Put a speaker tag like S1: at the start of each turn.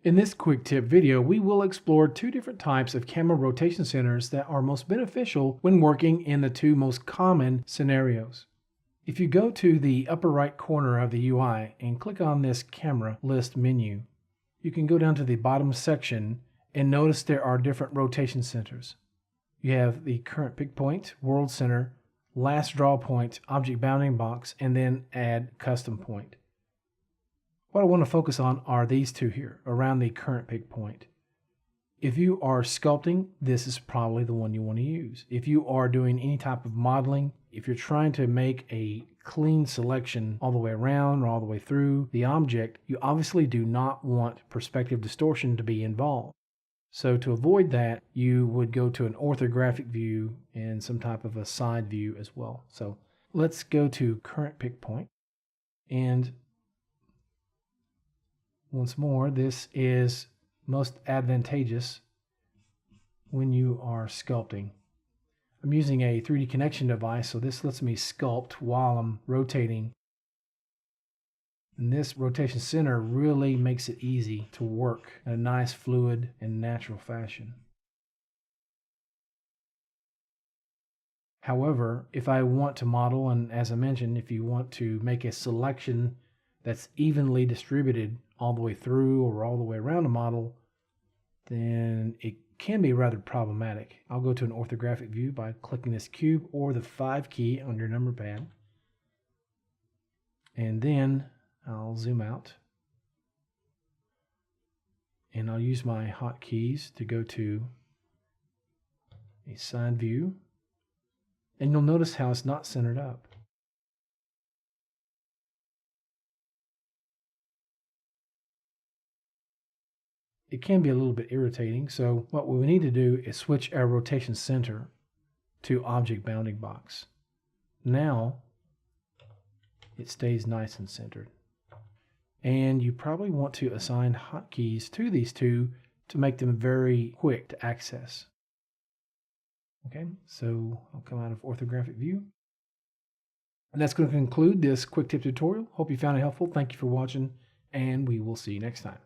S1: In this quick tip video, we will explore two different types of camera rotation centers that are most beneficial when working in the two most common scenarios. If you go to the upper right corner of the UI and click on this camera list menu, you can go down to the bottom section and notice there are different rotation centers. You have the current pick point, world center, last draw point, object bounding box, and then add custom point. What I want to focus on are these two here, around the current pick point. If you are sculpting, this is probably the one you want to use. If you are doing any type of modeling, if you're trying to make a clean selection all the way around or all the way through the object, you obviously do not want perspective distortion to be involved. So to avoid that, you would go to an orthographic view and some type of a side view as well. So let's go to current pick point. And once more, this is most advantageous when you are sculpting. I'm using a 3D connection device, so this lets me sculpt while I'm rotating. And this rotation center really makes it easy to work in a nice, fluid, and natural fashion. However, if I want to model, and as I mentioned, if you want to make a selection that's evenly distributed all the way through or all the way around a model, then it can be rather problematic. I'll go to an orthographic view by clicking this cube or the 5 key on your number pad. And then I'll zoom out. And I'll use my hotkeys to go to a side view. And you'll notice how it's not centered up. It can be a little bit irritating, so what we need to do is switch our rotation center to object bounding box. Now it stays nice and centered. And you probably want to assign hotkeys to these two to make them very quick to access. Okay, so I'll come out of orthographic view. And that's going to conclude this quick tip tutorial. Hope you found it helpful. Thank you for watching, and we will see you next time.